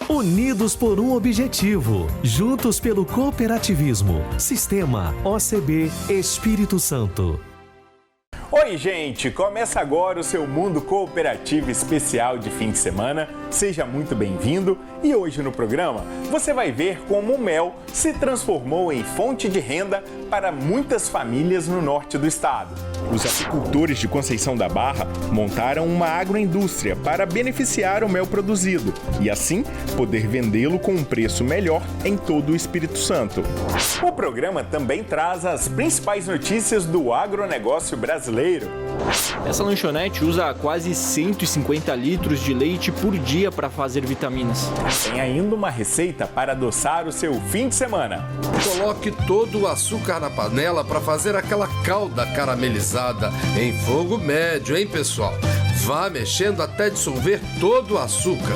Unidos por um objetivo, juntos pelo cooperativismo. Sistema OCB Espírito Santo. Oi, gente! Começa agora o seu Mundo Cooperativo especial de fim de semana. Seja muito bem-vindo e hoje no programa você vai ver como o mel se transformou em fonte de renda para muitas famílias no norte do estado. Os apicultores de Conceição da Barra montaram uma agroindústria para beneficiar o mel produzido e assim poder vendê-lo com um preço melhor em todo o Espírito Santo. O programa também traz as principais notícias do agronegócio brasileiro. Essa lanchonete usa quase 150 litros de leite por dia para fazer vitaminas. Tem ainda uma receita para adoçar o seu fim de semana. Coloque todo o açúcar na panela para fazer aquela calda caramelizada em fogo médio, hein, pessoal? Vá mexendo até dissolver todo o açúcar.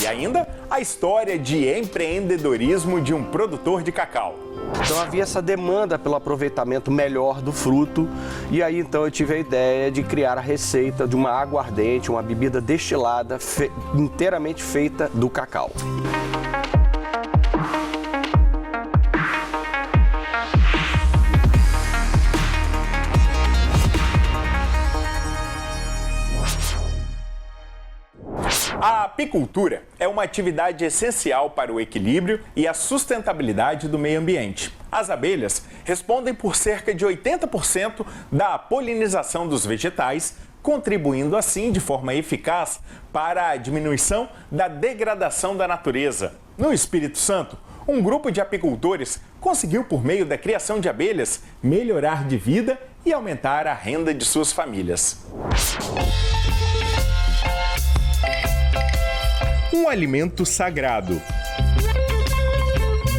E ainda a história de empreendedorismo de um produtor de cacau. Então havia essa demanda pelo aproveitamento melhor do fruto e aí então eu tive a ideia de criar a receita de uma aguardente, uma bebida destilada inteiramente feita do cacau. A apicultura é uma atividade essencial para o equilíbrio e a sustentabilidade do meio ambiente. As abelhas respondem por cerca de 80% da polinização dos vegetais, contribuindo assim de forma eficaz para a diminuição da degradação da natureza. No Espírito Santo, um grupo de apicultores conseguiu, por meio da criação de abelhas, melhorar de vida e aumentar a renda de suas famílias. Um alimento sagrado.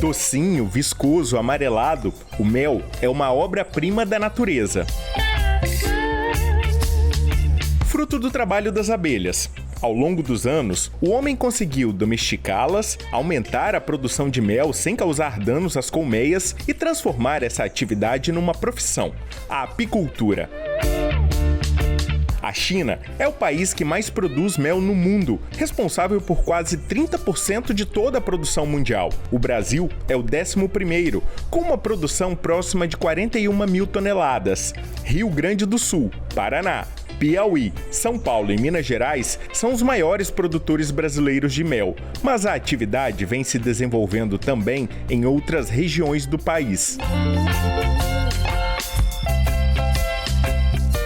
Docinho, viscoso, amarelado, o mel é uma obra-prima da natureza. Fruto do trabalho das abelhas. Ao longo dos anos, o homem conseguiu domesticá-las, aumentar a produção de mel sem causar danos às colmeias e transformar essa atividade numa profissão, a apicultura. A China é o país que mais produz mel no mundo, responsável por quase 30% de toda a produção mundial. O Brasil é o 11º, com uma produção próxima de 41 mil toneladas. Rio Grande do Sul, Paraná, Piauí, São Paulo e Minas Gerais são os maiores produtores brasileiros de mel, mas a atividade vem se desenvolvendo também em outras regiões do país.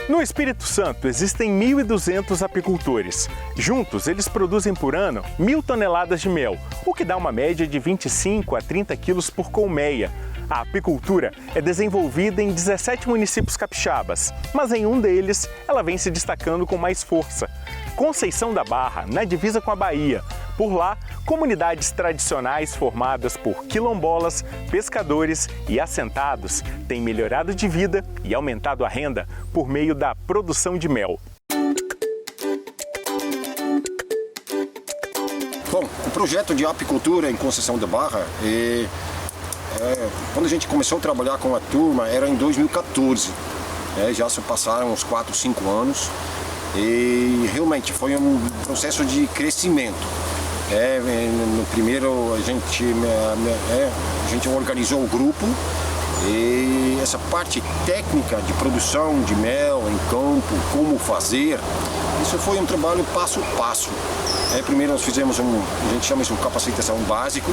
No Espírito Santo existem 1.200 apicultores. Juntos, eles produzem por ano 1.000 toneladas de mel, o que dá uma média de 25 a 30 quilos por colmeia. A apicultura é desenvolvida em 17 municípios capixabas, mas em um deles ela vem se destacando com mais força. Conceição da Barra, na divisa com a Bahia. Por lá, comunidades tradicionais formadas por quilombolas, pescadores e assentados têm melhorado de vida e aumentado a renda por meio da produção de mel. Bom, o projeto de apicultura em Conceição da Barra, quando a gente começou a trabalhar com a turma, era em 2014. Já se passaram uns 4, 5 anos e realmente foi um processo de crescimento. No primeiro a gente organizou o grupo e essa parte técnica de produção de mel em campo, como fazer, isso foi um trabalho passo a passo. Primeiro nós fizemos a gente chama isso de capacitação básico,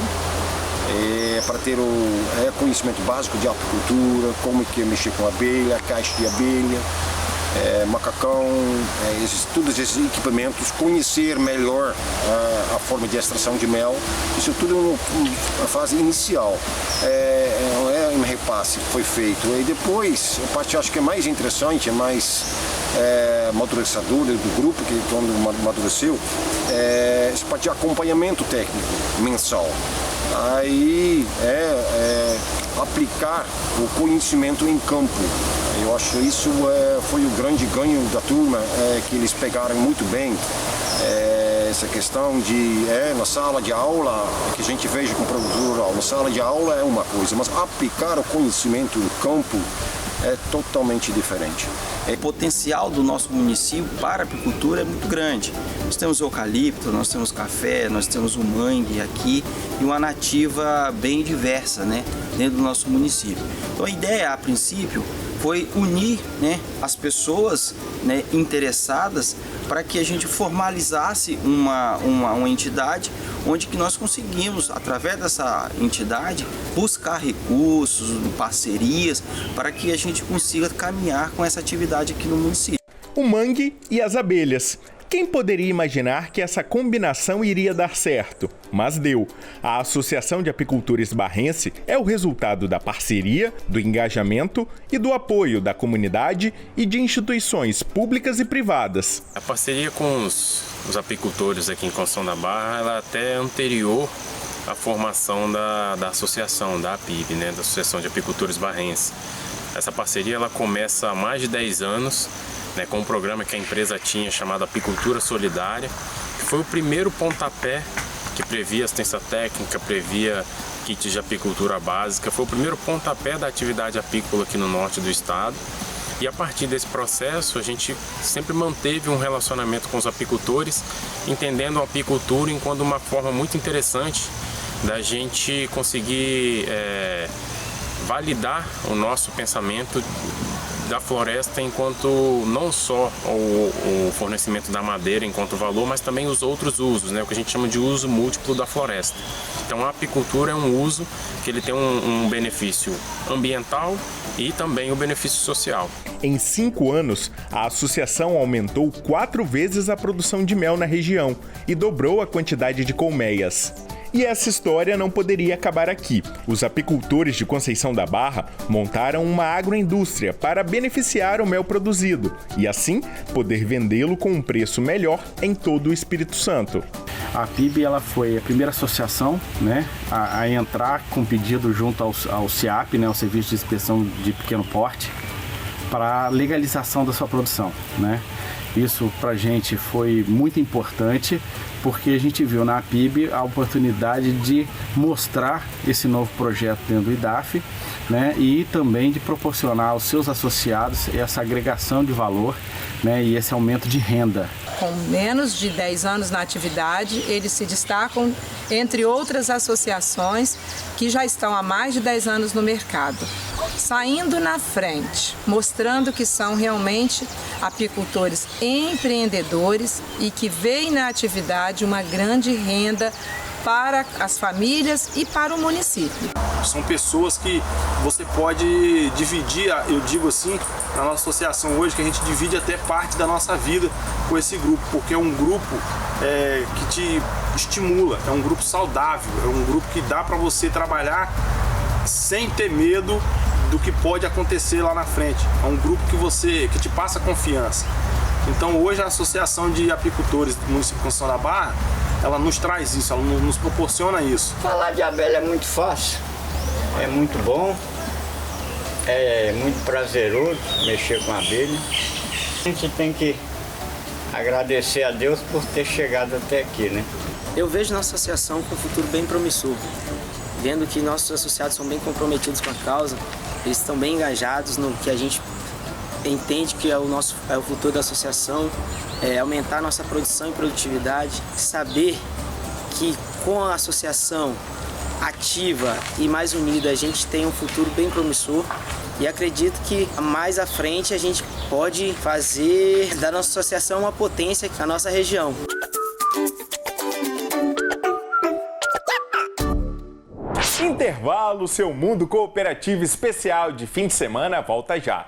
para ter o conhecimento básico de apicultura, como que mexer com abelha, caixa de abelha, macacão, todos esses equipamentos, conhecer melhor a forma de extração de mel, isso tudo na fase inicial. Um repasse foi feito e depois, a parte acho que é mais interessante, é mais amadurecedora do grupo, que quando amadureceu, essa parte de acompanhamento técnico mensal. Aí aplicar o conhecimento em campo. Eu acho que isso foi o grande ganho da turma, que eles pegaram muito bem essa questão de na sala de aula, que a gente veja com o produtor rural, na sala de aula é uma coisa, mas aplicar o conhecimento no campo é totalmente diferente. O potencial do nosso município para a apicultura é muito grande. Nós temos eucalipto, nós temos café, nós temos o mangue aqui e uma nativa bem diversa, né, dentro do nosso município. Então a ideia, a princípio, foi unir, né, as pessoas, né, interessadas para que a gente formalizasse uma entidade onde que nós conseguimos, através dessa entidade, buscar recursos, parcerias, para que a gente consiga caminhar com essa atividade aqui no município. O mangue e as abelhas. Quem poderia imaginar que essa combinação iria dar certo? Mas deu. A Associação de Apicultores Barrense é o resultado da parceria, do engajamento e do apoio da comunidade e de instituições públicas e privadas. A parceria com os apicultores aqui em Conceição da Barra, ela é até anterior à formação da associação, da APIB, né, da Associação de Apicultores Barrense. Essa parceria ela começa há mais de 10 anos, né, com um programa que a empresa tinha chamado Apicultura Solidária, que foi o primeiro pontapé que previa assistência técnica, previa kits de apicultura básica, foi o primeiro pontapé da atividade apícola aqui no norte do estado. E a partir desse processo, a gente sempre manteve um relacionamento com os apicultores, entendendo a apicultura enquanto uma forma muito interessante da gente conseguir validar o nosso pensamento da floresta enquanto não só o fornecimento da madeira enquanto valor, mas também os outros usos, né? O que a gente chama de uso múltiplo da floresta. Então a apicultura é um uso que ele tem um benefício ambiental e também o benefício social. Em 5 anos, a associação aumentou 4 vezes a produção de mel na região e dobrou a quantidade de colmeias. E essa história não poderia acabar aqui. Os apicultores de Conceição da Barra montaram uma agroindústria para beneficiar o mel produzido e, assim, poder vendê-lo com um preço melhor em todo o Espírito Santo. A PIB ela foi a primeira associação, né, a entrar com pedido junto ao CIAP, né, o Serviço de Inspeção de Pequeno Porte, para a legalização da sua produção, né? Isso para a gente foi muito importante, porque a gente viu na PIB a oportunidade de mostrar esse novo projeto dentro do IDAF, né, e também de proporcionar aos seus associados essa agregação de valor, né, e esse aumento de renda. Com menos de 10 anos na atividade, eles se destacam entre outras associações que já estão há mais de 10 anos no mercado, saindo na frente, mostrando que são realmente apicultores empreendedores e que veem na atividade uma grande renda para as famílias e para o município. São pessoas que você pode dividir, eu digo assim, na nossa associação hoje, que a gente divide até parte da nossa vida com esse grupo, porque é um grupo que te estimula, é um grupo saudável, é um grupo que dá para você trabalhar sem ter medo do que pode acontecer lá na frente. É um grupo que te passa confiança. Então hoje a Associação de Apicultores do município de Conceição da Barra, ela nos traz isso, ela nos proporciona isso. Falar de abelha é muito fácil, é muito bom, é muito prazeroso mexer com abelha. A gente tem que agradecer a Deus por ter chegado até aqui, né? Eu vejo nossa associação com um futuro bem promissor, vendo que nossos associados são bem comprometidos com a causa, eles estão bem engajados no que a gente entende que é o futuro da associação, aumentar a nossa produção e produtividade, saber que com a associação ativa e mais unida a gente tem um futuro bem promissor e acredito que mais à frente a gente pode fazer da nossa associação uma potência na nossa região. Intervalo, seu mundo cooperativo especial de fim de semana volta já.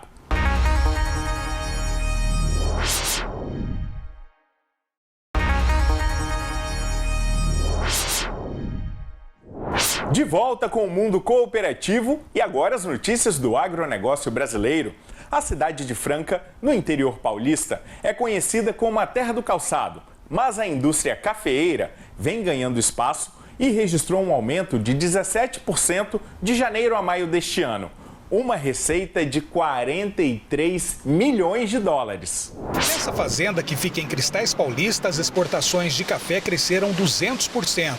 De volta com o mundo cooperativo e agora as notícias do agronegócio brasileiro. A cidade de Franca, no interior paulista, é conhecida como a terra do calçado, mas a indústria cafeeira vem ganhando espaço e registrou um aumento de 17% de janeiro a maio deste ano. Uma receita de 43 milhões de dólares. Nessa fazenda que fica em Cristais Paulista, as exportações de café cresceram 200%.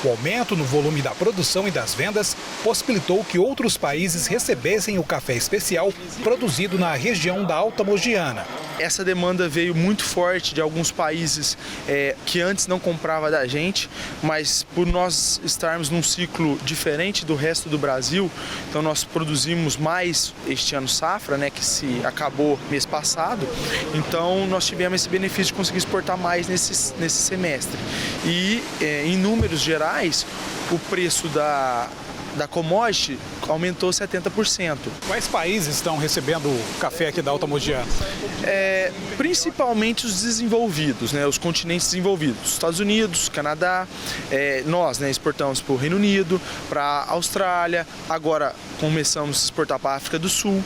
O aumento no volume da produção e das vendas possibilitou que outros países recebessem o café especial produzido na região da Alta Mogiana. Essa demanda veio muito forte de alguns países que antes não compravam da gente, mas por nós estarmos num ciclo diferente do resto do Brasil, então nós produzimos mais este ano safra, né, que se acabou mês passado, então nós tivemos esse benefício de conseguir exportar mais nesse semestre. E em números gerais, o preço da commodity aumentou 70%. Quais países estão recebendo o café aqui da Alta Mogiana? Principalmente os desenvolvidos, né, os continentes desenvolvidos. Estados Unidos, Canadá, nós, né, exportamos para o Reino Unido, para a Austrália, agora começamos a exportar para a África do Sul,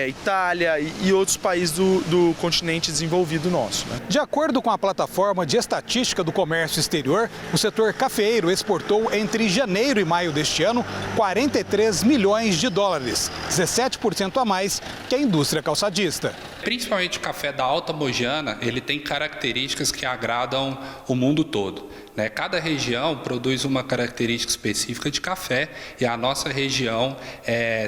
Itália e outros países do continente desenvolvido nosso. Né? De acordo com a plataforma de estatística do comércio exterior, o setor cafeeiro exportou entre janeiro e maio deste ano 43 milhões de dólares, 17% a mais que a indústria calçadista. Principalmente o café da Alta Mogiana, ele tem características que agradam o mundo todo. Né? Cada região produz uma característica específica de café e a nossa região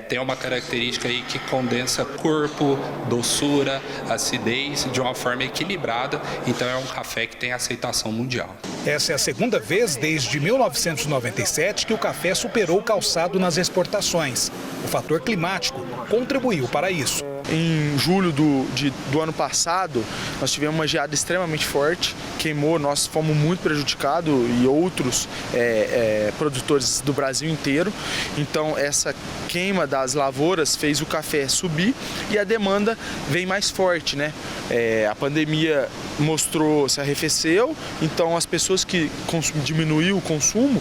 tem uma característica aí que condensa corpo, doçura, acidez de uma forma equilibrada, então é um café que tem aceitação mundial. Essa é a segunda vez desde 1997 que o café superou o calçado nas exportações. O fator climático contribuiu para isso. Em julho do ano passado, nós tivemos uma geada extremamente forte, queimou, nós fomos muito prejudicados e outros produtores do Brasil inteiro. Então essa queima das lavouras fez o café subir e a demanda vem mais forte, né? A pandemia se arrefeceu, então as pessoas que diminuíram o consumo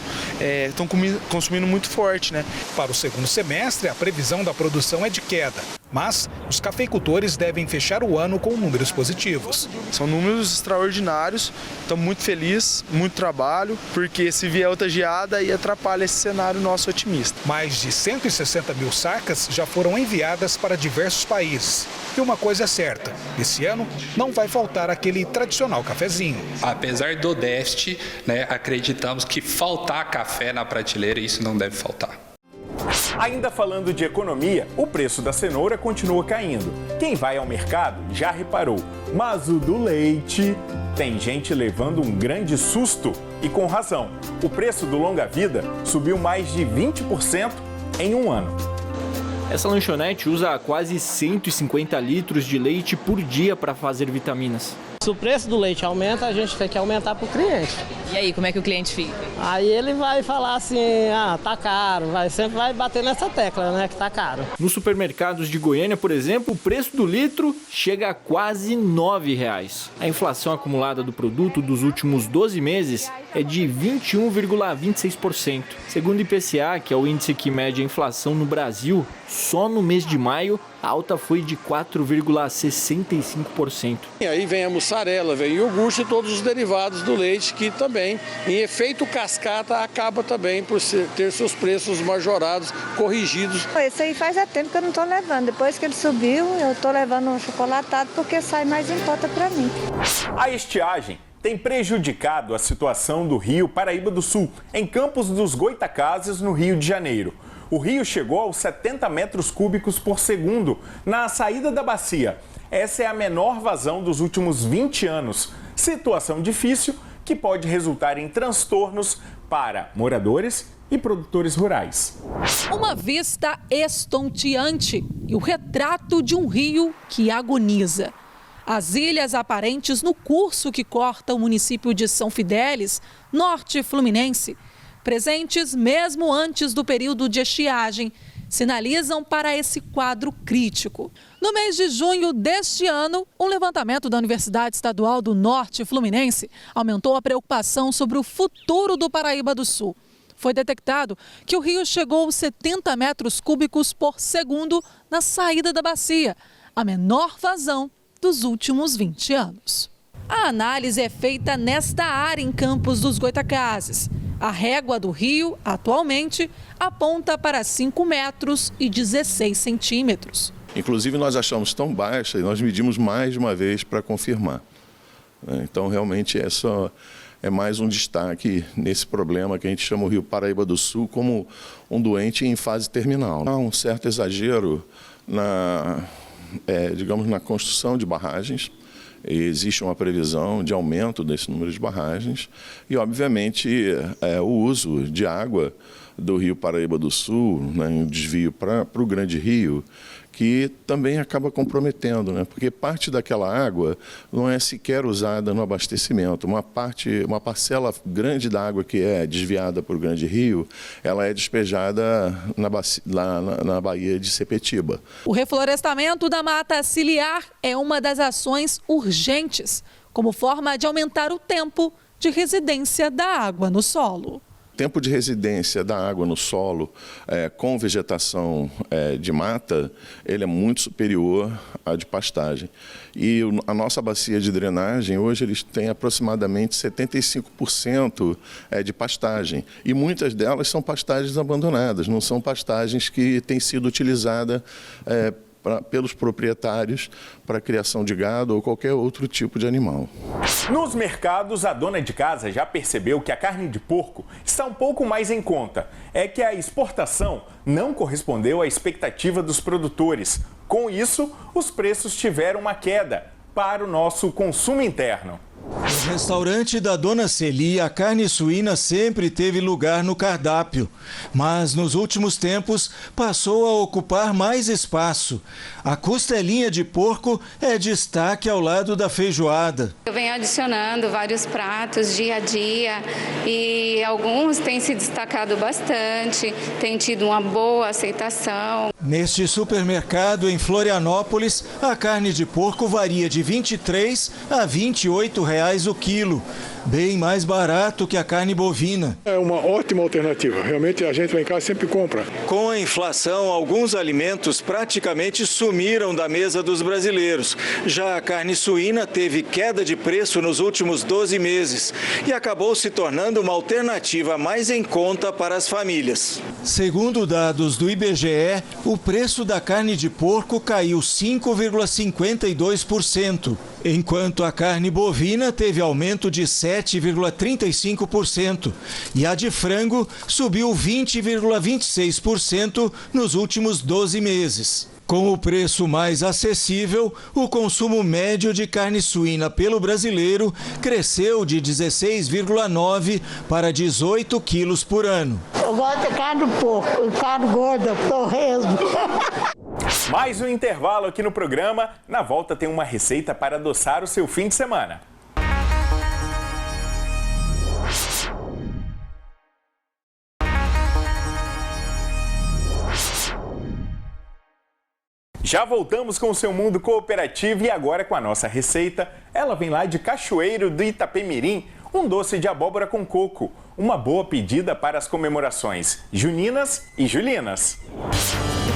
estão consumindo muito forte, né? Para o segundo semestre, a previsão da produção é de queda, mas os cafeicultores devem fechar o ano com números positivos. São números extraordinários, estamos muito felizes, muito trabalho, porque se vier outra geada aí atrapalha esse cenário nosso otimista. Mais de 160 mil sacas já foram enviadas para diversos países. E uma coisa é certa, esse ano não vai faltar aquele tradicional cafezinho. Apesar do déficit, né, acreditamos que faltar café na prateleira, isso não deve faltar. Ainda falando de economia, o preço da cenoura continua caindo. Quem vai ao mercado já reparou, mas o do leite tem gente levando um grande susto e com razão. O preço do longa-vida subiu mais de 20% em um ano. Essa lanchonete usa quase 150 litros de leite por dia para fazer vitaminas. Se o preço do leite aumenta, a gente tem que aumentar para o cliente. E aí, como é que o cliente fica? Aí ele vai falar assim, tá caro, sempre vai bater nessa tecla, né, que tá caro. Nos supermercados de Goiânia, por exemplo, o preço do litro chega a quase R$ 9,00. A inflação acumulada do produto dos últimos 12 meses é de 21,26%. Segundo o IPCA, que é o índice que mede a inflação no Brasil, só no mês de maio a alta foi de 4,65%. E aí vem a mussarela, vem o iogurte e todos os derivados do leite, que também, em efeito cascata, acaba também por ter seus preços majorados, corrigidos. Esse aí faz tempo que eu não estou levando. Depois que ele subiu, eu estou levando um chocolatado porque sai mais em conta para mim. A estiagem tem prejudicado a situação do Rio Paraíba do Sul, em Campos dos Goitacazes, no Rio de Janeiro. O rio chegou aos 70 metros cúbicos por segundo na saída da bacia. Essa é a menor vazão dos últimos 20 anos. Situação difícil que pode resultar em transtornos para moradores e produtores rurais. Uma vista estonteante e o retrato de um rio que agoniza. As ilhas aparentes no curso que corta o município de São Fidélis, norte fluminense, presentes mesmo antes do período de estiagem, sinalizam para esse quadro crítico. No mês de junho deste ano, um levantamento da Universidade Estadual do Norte Fluminense aumentou a preocupação sobre o futuro do Paraíba do Sul. Foi detectado que o rio chegou aos 70 metros cúbicos por segundo na saída da bacia, a menor vazão dos últimos 20 anos. A análise é feita nesta área em Campos dos Goitacazes. A régua do rio, atualmente, aponta para 5 metros e 16 centímetros. Inclusive, nós achamos tão baixa e nós medimos mais de uma vez para confirmar. Então, realmente, é mais um destaque nesse problema que a gente chama o Rio Paraíba do Sul como um doente em fase terminal. Há um certo exagero na construção de barragens. Existe uma previsão de aumento desse número de barragens e, obviamente, o uso de água do Rio Paraíba do Sul, né, em desvio para o Grande Rio, que também acaba comprometendo, né? Porque parte daquela água não é sequer usada no abastecimento. Uma parcela grande da água que é desviada para o Grande Rio, ela é despejada na Baía de Sepetiba. O reflorestamento da mata ciliar é uma das ações urgentes, como forma de aumentar o tempo de residência da água no solo. O tempo de residência da água no solo com vegetação de mata, ele é muito superior à de pastagem. E a nossa bacia de drenagem, hoje, eles têm aproximadamente 75% de pastagem. E muitas delas são pastagens abandonadas, não são pastagens que têm sido utilizadas pelos proprietários para a criação de gado ou qualquer outro tipo de animal. Nos mercados, a dona de casa já percebeu que a carne de porco está um pouco mais em conta. É que a exportação não correspondeu à expectativa dos produtores. Com isso, os preços tiveram uma queda para o nosso consumo interno. No restaurante da Dona Celi, a carne suína sempre teve lugar no cardápio, mas nos últimos tempos passou a ocupar mais espaço. A costelinha de porco é destaque ao lado da feijoada. Eu venho adicionando vários pratos dia a dia e alguns têm se destacado bastante, têm tido uma boa aceitação. Neste supermercado em Florianópolis, a carne de porco varia de R$ 23 a R$ 28 o quilo, bem mais barato que a carne bovina. É uma ótima alternativa, realmente a gente lá em casa sempre compra. Com a inflação, alguns alimentos praticamente sumiram da mesa dos brasileiros. Já a carne suína teve queda de preço nos últimos 12 meses e acabou se tornando uma alternativa mais em conta para as famílias. Segundo dados do IBGE, o preço da carne de porco caiu 5,52%, enquanto a carne bovina teve aumento de 7,35% e a de frango subiu 20,26% nos últimos 12 meses. Com o preço mais acessível, o consumo médio de carne suína pelo brasileiro cresceu de 16,9 para 18 quilos por ano. Eu gosto de carne de porco, carne gorda, torresmo. Mais um intervalo aqui no programa. Na volta tem uma receita para adoçar o seu fim de semana. Já voltamos com o seu mundo cooperativo e agora com a nossa receita. Ela vem lá de Cachoeiro do Itapemirim, um doce de abóbora com coco. Uma boa pedida para as comemorações juninas e julinas.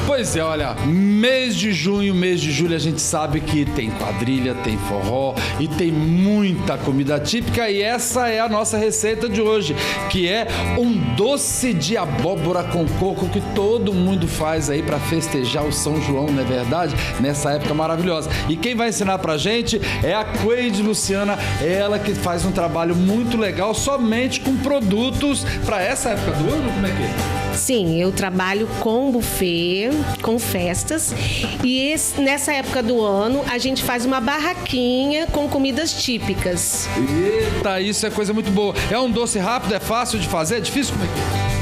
Pois é, olha, mês de junho, mês de julho, a gente sabe que tem quadrilha, tem forró e tem muita comida típica e essa é a nossa receita de hoje, que é um doce de abóbora com coco que todo mundo faz aí para festejar o São João, não é verdade? Nessa época maravilhosa. E quem vai ensinar pra gente é a Cleide Luciana, ela que faz um trabalho muito legal somente com produtos para essa época do ano, como é que é? Sim, eu trabalho com buffet, com festas e nessa época do ano a gente faz uma barraquinha com comidas típicas. Eita, isso é coisa muito boa. É um doce rápido, é fácil de fazer, é difícil? Como é que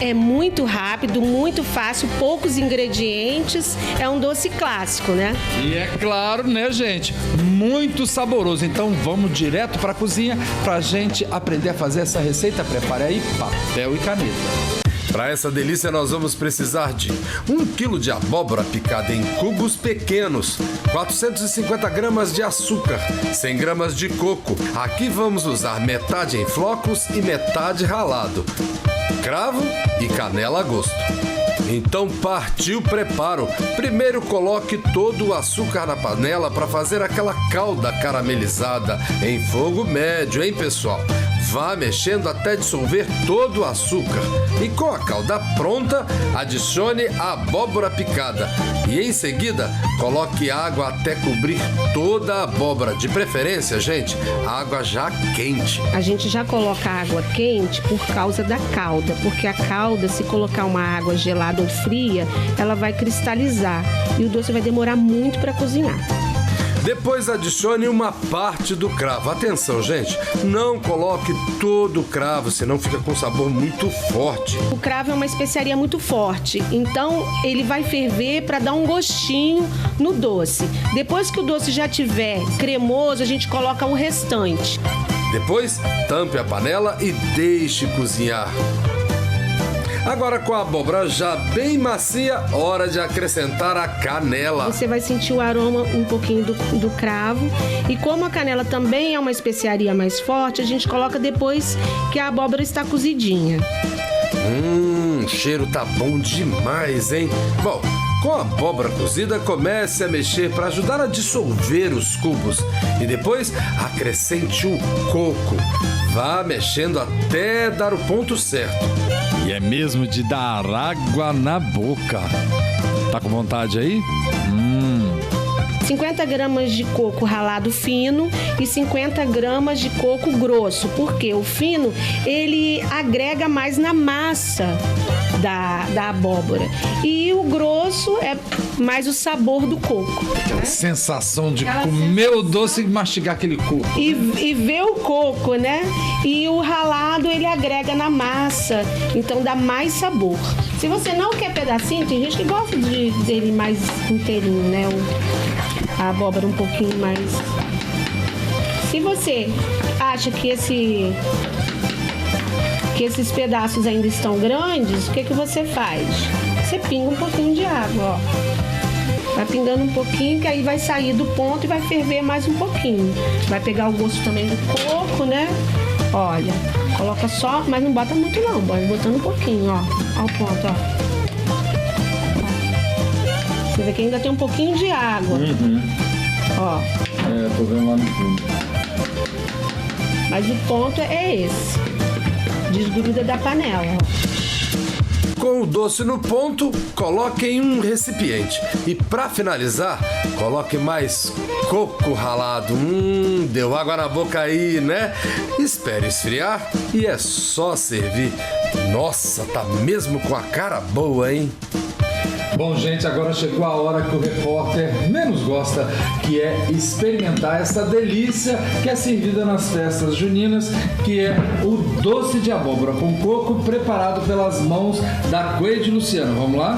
é? É muito rápido, muito fácil, poucos ingredientes, é um doce clássico, né? E é claro, né, gente? Muito saboroso. Então vamos direto para a cozinha pra gente aprender a fazer essa receita. Prepare aí papel e caneta. Para essa delícia nós vamos precisar de 1 kg de abóbora picada em cubos pequenos, 450 gramas de açúcar, 100 gramas de coco. Aqui vamos usar metade em flocos e metade ralado, cravo e canela a gosto. Então partiu o preparo. Primeiro coloque todo o açúcar na panela para fazer aquela calda caramelizada em fogo médio, hein, pessoal? Vá mexendo até dissolver todo o açúcar. E com a calda pronta, adicione a abóbora picada. E em seguida, coloque água até cobrir toda a abóbora. De preferência, gente, água já quente. A gente já coloca água quente por causa da calda, porque a calda, se colocar uma água gelada ou fria, ela vai cristalizar e o doce vai demorar muito para cozinhar. Depois adicione uma parte do cravo. Atenção, gente, não coloque todo o cravo, senão fica com sabor muito forte. O cravo é uma especiaria muito forte, então ele vai ferver para dar um gostinho no doce. Depois que o doce já estiver cremoso, a gente coloca o restante. Depois, tampe a panela e deixe cozinhar. Agora, com a abóbora já bem macia, hora de acrescentar a canela. Você vai sentir o aroma um pouquinho do cravo. E como a canela também é uma especiaria mais forte, a gente coloca depois que a abóbora está cozidinha. O cheiro tá bom demais, hein? Bom, com a abóbora cozida, comece a mexer para ajudar a dissolver os cubos. E depois, acrescente o coco. Vá mexendo até dar o ponto certo. E é mesmo de dar água na boca. Tá com vontade aí? 50 gramas de coco ralado fino e 50 gramas de coco grosso. Porque o fino, ele agrega mais na massa da abóbora. E o grosso é mais o sabor do coco. Aquela sensação de comer o doce e mastigar aquele coco. E ver o coco, né? E o ralado, ele agrega na massa. Então dá mais sabor. Se você não quer pedacinho, tem gente que gosta dele mais inteirinho, né? A abóbora um pouquinho mais... Se você acha que esses pedaços ainda estão grandes, o que você faz? Você pinga um pouquinho de água, ó. Vai pingando um pouquinho, que aí vai sair do ponto e vai ferver mais um pouquinho. Vai pegar o gosto também do coco, né? Olha, coloca só, mas não bota muito não, vai botando um pouquinho, ó. Ao ponto, ó. Você vê que ainda tem um pouquinho de água. Ó. Tô vendo lá no fundo. Mas o ponto é esse. Desgruda da panela, ó. Com o doce no ponto, coloque em um recipiente. E para finalizar, coloque mais coco ralado. Deu água na boca aí, né? Espere esfriar e é só servir. Nossa, tá mesmo com a cara boa, hein? Bom, gente, agora chegou a hora que o repórter menos gosta, que é experimentar essa delícia que é servida nas festas juninas, que é o doce de abóbora com coco preparado pelas mãos da Cleide Luciano. Vamos lá?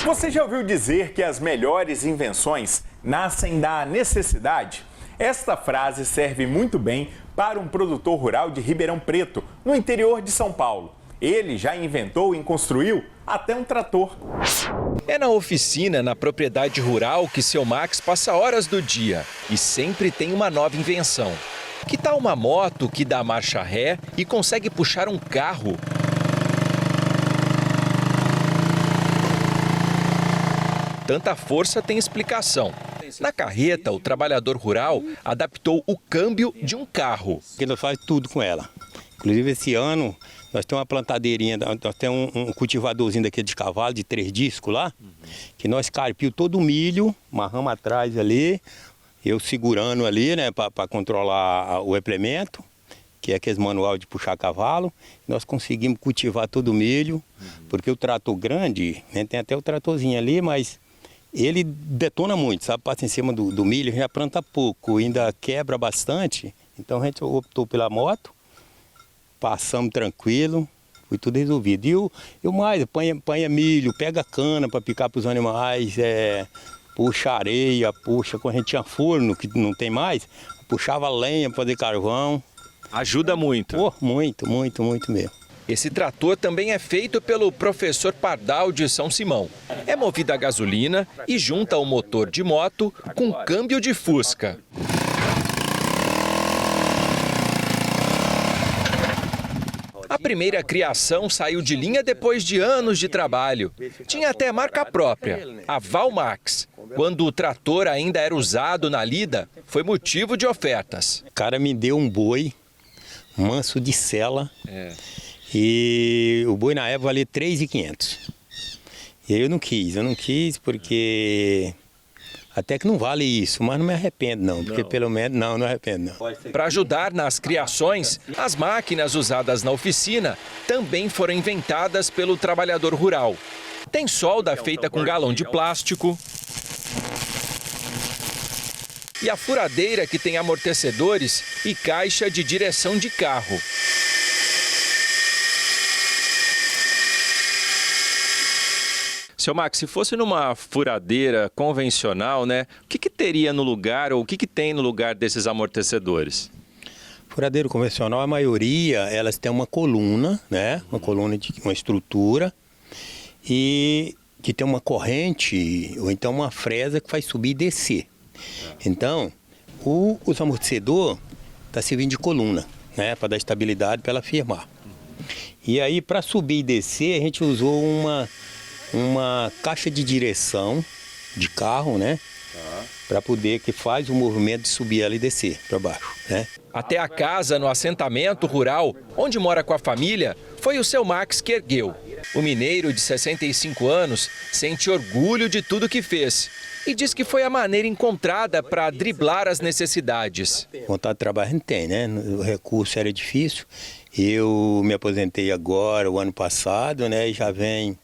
Você já ouviu dizer que as melhores invenções nascem da necessidade? Esta frase serve muito bem para um produtor rural de Ribeirão Preto, no interior de São Paulo. Ele já inventou e construiu até um trator. É na oficina, na propriedade rural, que seu Max passa horas do dia e sempre tem uma nova invenção. Que tal uma moto que dá marcha ré e consegue puxar um carro? Tanta força tem explicação. Na carreta, o trabalhador rural adaptou o câmbio de um carro. Ele faz tudo com ela. Inclusive, esse ano, nós temos uma plantadeirinha, nós temos um cultivadorzinho daquele de cavalo, de 3 discos lá, que nós carpiu todo o milho, amarramos atrás ali, eu segurando ali, né, para controlar o implemento, que é aquele manual de puxar cavalo. Nós conseguimos cultivar todo o milho, porque o trator grande, né, tem até o tratorzinho ali, mas ele detona muito, sabe? Passa em cima do milho, já planta pouco, ainda quebra bastante. Então a gente optou pela moto, passamos tranquilo, foi tudo resolvido. E o mais, apanha milho, pega cana para picar para os animais, puxa areia, puxa, quando a gente tinha forno, que não tem mais, puxava lenha para fazer carvão. Ajuda muito. Oh, muito mesmo. Esse trator também é feito pelo professor Pardal de São Simão. É movido a gasolina e junta o motor de moto com câmbio de Fusca. primeira criação saiu de linha depois de anos de trabalho. Tinha até marca própria, a Valmax. Quando o trator ainda era usado na lida, foi motivo de ofertas. O cara me deu um boi manso de sela e o boi na época valia 3.500. E aí eu não quis porque até que não vale isso, mas não me arrependo não, porque pelo menos não arrependo não. Para ajudar nas criações, as máquinas usadas na oficina também foram inventadas pelo trabalhador rural. Tem solda feita com galão de plástico e a furadeira que tem amortecedores e caixa de direção de carro. Seu Max, se fosse numa furadeira convencional, né, o que teria no lugar ou o que tem no lugar desses amortecedores? Furadeiro convencional, a maioria, elas têm uma coluna, né, uma coluna de uma estrutura e que tem uma corrente ou então uma fresa que faz subir e descer. Então, os amortecedor está servindo de coluna, né, para dar estabilidade, para ela firmar. E aí, para subir e descer, a gente usou uma caixa de direção de carro, né? Para poder que faz o movimento de subir ela e descer para baixo, né? Até a casa no assentamento rural, onde mora com a família, foi o seu Max que ergueu. O mineiro de 65 anos sente orgulho de tudo que fez e diz que foi a maneira encontrada para driblar as necessidades. Vontade de trabalho a gente tem, né? O recurso era difícil. Eu me aposentei agora, o ano passado, né? E já vem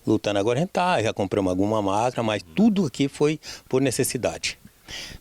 lutando agora, a gente já compramos alguma máquina, mas tudo aqui foi por necessidade.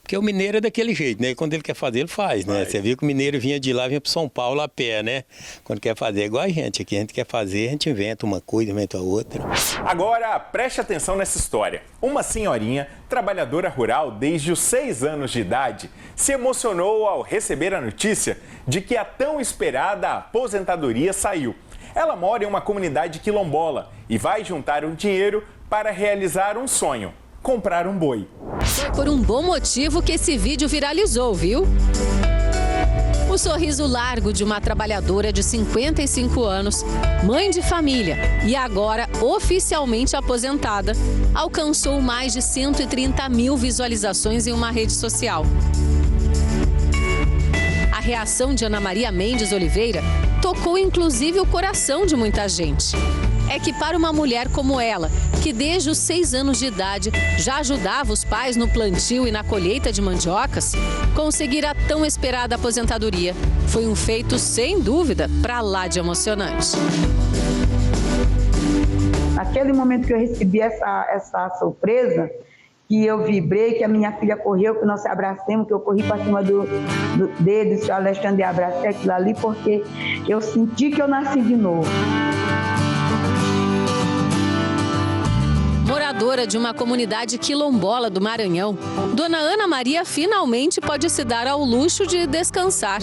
Porque o mineiro é daquele jeito, né? Quando ele quer fazer, ele faz, né? Você viu que o mineiro vinha de lá, vinha para São Paulo a pé, né? Quando quer fazer, é igual a gente aqui. A gente quer fazer, a gente inventa uma coisa, inventa outra. Agora, preste atenção nessa história. Uma senhorinha, trabalhadora rural desde os 6 anos de idade, se emocionou ao receber a notícia de que a tão esperada aposentadoria saiu. Ela mora em uma comunidade quilombola e vai juntar um dinheiro para realizar um sonho: comprar um boi. Foi por um bom motivo que esse vídeo viralizou, viu? O sorriso largo de uma trabalhadora de 55 anos, mãe de família e agora oficialmente aposentada, alcançou mais de 130 mil visualizações em uma rede social. A reação de Ana Maria Mendes Oliveira tocou inclusive o coração de muita gente. É que para uma mulher como ela, que desde os 6 anos de idade já ajudava os pais no plantio e na colheita de mandiocas, conseguir a tão esperada aposentadoria foi um feito, sem dúvida, para lá de emocionante. Naquele momento que eu recebi essa surpresa, que eu vibrei, que a minha filha correu, que nós se abracemos, que eu corri para cima dele, do senhor Alexandre, e abracei aquilo ali, porque eu senti que eu nasci de novo. Moradora de uma comunidade quilombola do Maranhão, Dona Ana Maria finalmente pode se dar ao luxo de descansar.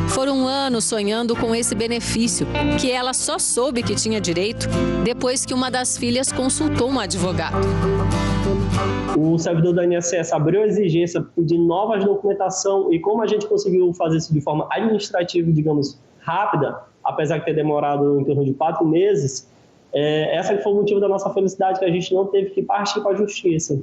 Foram anos sonhando com esse benefício, que ela só soube que tinha direito depois que uma das filhas consultou um advogado. O servidor da INSS abriu a exigência de novas documentação e como a gente conseguiu fazer isso de forma administrativa, digamos, rápida, apesar de ter demorado em torno de 4 meses, essa foi o motivo da nossa felicidade, que a gente não teve que partir para a justiça.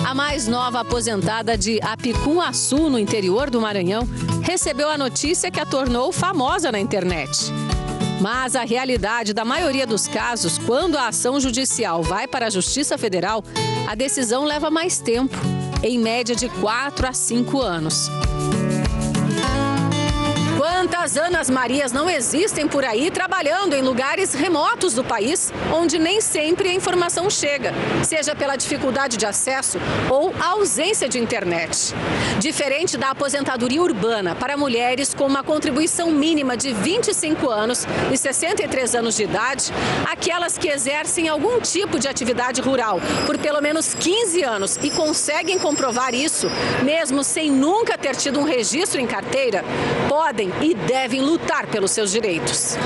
A mais nova aposentada de Apicum-Açu, no interior do Maranhão, recebeu a notícia que a tornou famosa na internet. Mas a realidade da maioria dos casos, quando a ação judicial vai para a Justiça Federal, a decisão leva mais tempo, em média de 4 a 5 anos. Quantas Anas Marias não existem por aí trabalhando em lugares remotos do país, onde nem sempre a informação chega, seja pela dificuldade de acesso ou a ausência de internet. Diferente da aposentadoria urbana para mulheres com uma contribuição mínima de 25 anos e 63 anos de idade, aquelas que exercem algum tipo de atividade rural por pelo menos 15 anos e conseguem comprovar isso, mesmo sem nunca ter tido um registro em carteira, podem e devem lutar pelos seus direitos.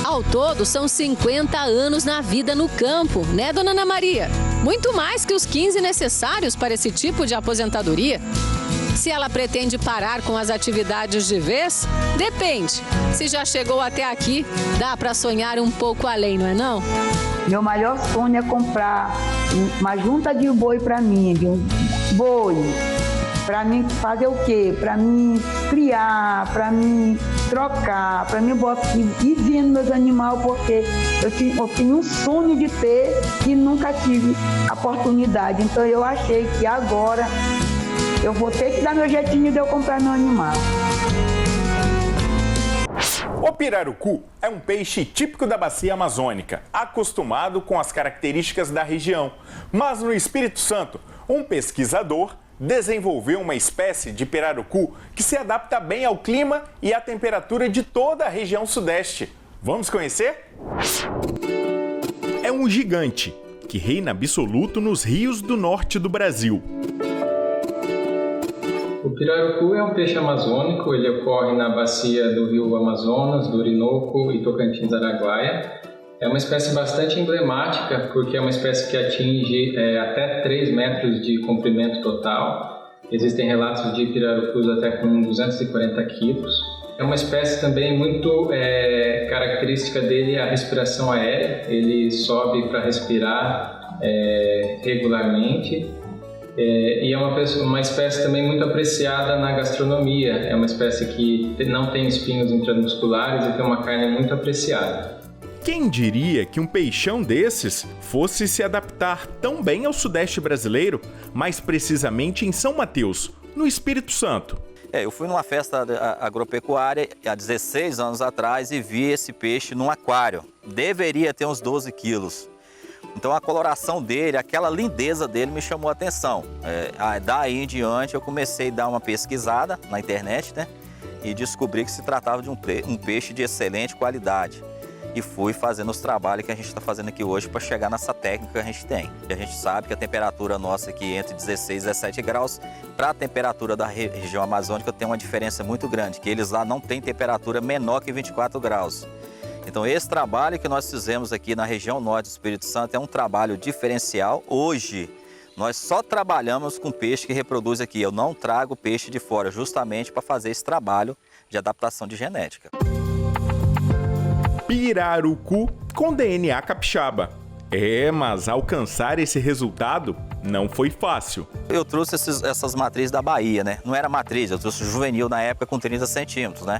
Ao todo, são 50 anos na vida no campo, né, Dona Ana Maria? Muito mais que os 15 necessários para esse tipo de aposentadoria. Se ela pretende parar com as atividades de vez, depende. Se já chegou até aqui, dá para sonhar um pouco além, não é não? Meu maior sonho é comprar uma junta de boi para mim, de um boi. Para mim fazer o quê? Para mim criar, para mim trocar, para mim ir vendo meus animais, porque eu tinha um sonho de ter e nunca tive a oportunidade. Então eu achei que agora eu vou ter que dar meu jeitinho de eu comprar meu animal. O pirarucu é um peixe típico da bacia amazônica, acostumado com as características da região. Mas no Espírito Santo, um pesquisador desenvolveu uma espécie de pirarucu que se adapta bem ao clima e à temperatura de toda a região sudeste. Vamos conhecer? É um gigante que reina absoluto nos rios do norte do Brasil. O pirarucu é um peixe amazônico, ele ocorre na bacia do rio Amazonas, do Orinoco e Tocantins-Araguaia. É uma espécie bastante emblemática, porque é uma espécie que atinge até 3 metros de comprimento total. Existem relatos de pirarucus até com 240 quilos. É uma espécie também muito característica dele a respiração aérea. Ele sobe para respirar regularmente. E é uma espécie também muito apreciada na gastronomia. É uma espécie que não tem espinhos intramusculares e tem uma carne muito apreciada. Quem diria que um peixão desses fosse se adaptar tão bem ao sudeste brasileiro, mais precisamente em São Mateus, no Espírito Santo? Eu fui numa festa agropecuária há 16 anos atrás e vi esse peixe num aquário. Deveria ter uns 12 quilos. Então a coloração dele, aquela lindeza dele me chamou a atenção. Daí em diante eu comecei a dar uma pesquisada na internet, né? E descobri que se tratava de um peixe de excelente qualidade. E fui fazendo os trabalhos que a gente está fazendo aqui hoje para chegar nessa técnica que a gente tem. E a gente sabe que a temperatura nossa aqui entre 16 e 17 graus, para a temperatura da região amazônica tem uma diferença muito grande, que eles lá não têm temperatura menor que 24 graus. Então esse trabalho que nós fizemos aqui na região norte do Espírito Santo é um trabalho diferencial. Hoje nós só trabalhamos com peixe que reproduz aqui. Eu não trago peixe de fora, justamente para fazer esse trabalho de adaptação de genética. Pirarucu com DNA capixaba. Mas alcançar esse resultado não foi fácil. Eu trouxe essas matrizes da Bahia, né? Não era matriz, eu trouxe juvenil na época com 30 centímetros, né?